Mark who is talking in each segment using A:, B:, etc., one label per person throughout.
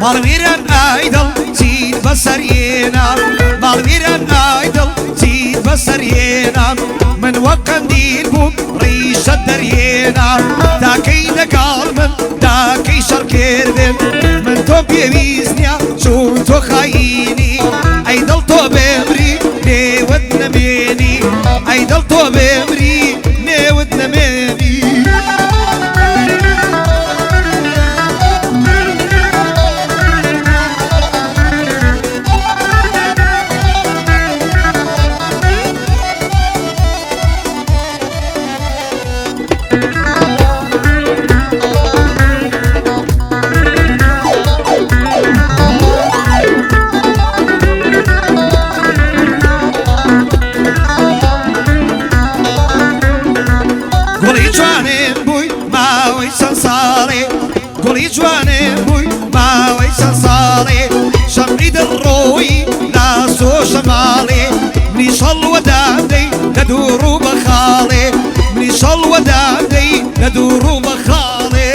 A: مالویران ایدل چید بسرینا مالویران ایدل چید بسرینا من وقندیل بوم ریش درینا داکی نگال من داکی شر کردن من تو بیویزنیا چون تو خاینی ایدل تو بمری نود نمینی ایدل تو بمری نود نمینی قولي جواني بوي ما ويسان صالي شمري دروي ناسو شمالي مني شل ودادي ندورو بخالي مني شل ودادي ندورو بخالي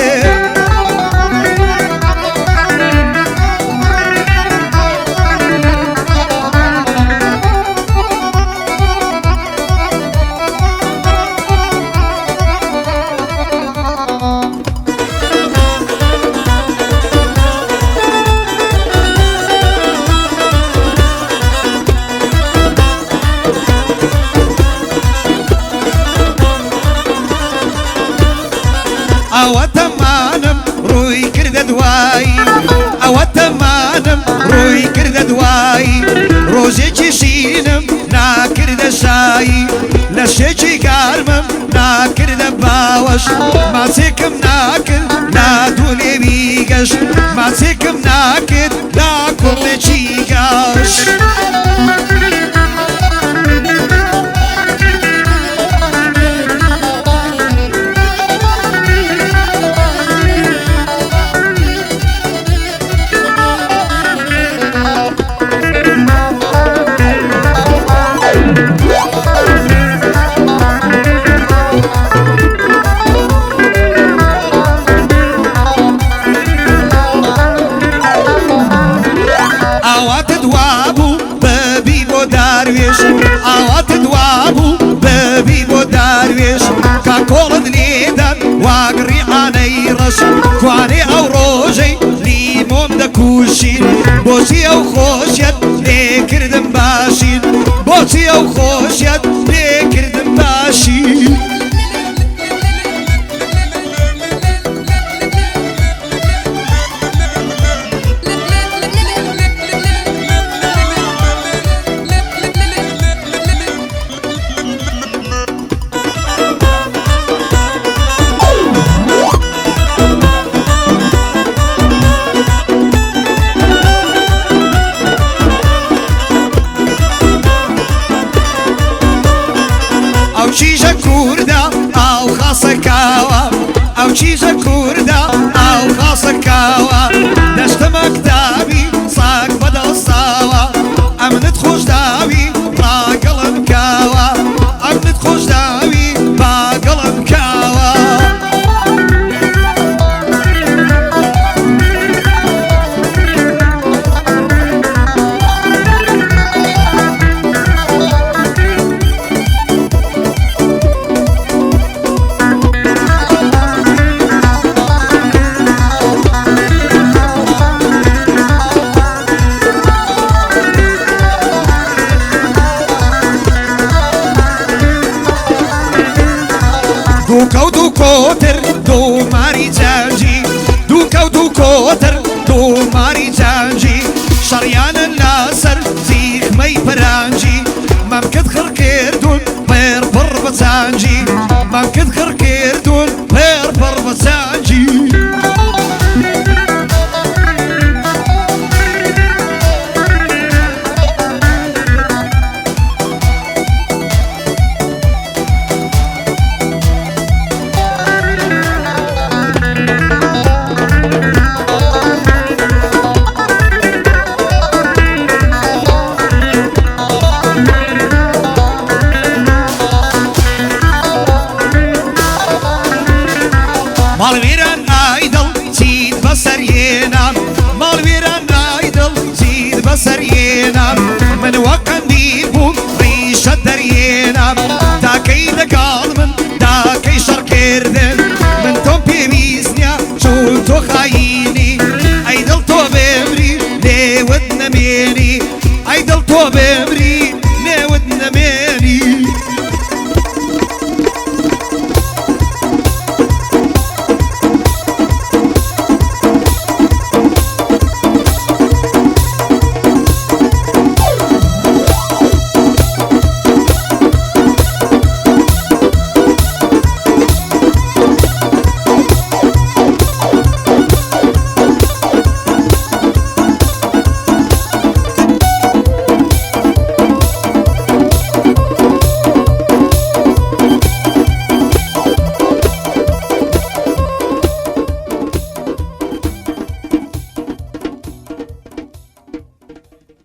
A: او تمانم روی کرد دوائی او تمانم روی کرد دوائی روزی چشینم ناکرد شایی لشه چی گرمم ناکرد باوش ما سکم ناکرد نادولی بیگش ما سکم ناکرد ناکرد چی گش اوات دوابو ببي بو دارويش كاكولد ليدان واقري عني رش كواني او روجي ليمون دا كوشين بوسي او خوشيت ليكردن باشين بوسي او خوشيت ليكردن باشين او چیزا کوردا او خاصه کاوا او چیزا کوردا او خاصه کاوا دشت مکتابی ساق بدل ساوا امنت خوش داوی با قلم کاوا امنت خوش داوی با قلم کاوا دوكو دوكوتر دو ماري جانجي دوكو دوكوتر دو ماري جانجي شريان الناصر زيخ مي برانجي ممكن خركيردون بير بربتانجي ممكن خركيردون بير بربتانجي مالویران ایدل چید بسرينا مال ويران نايدل چید بسرينا من وقنديل بوم ريشة درينا تاكيد قال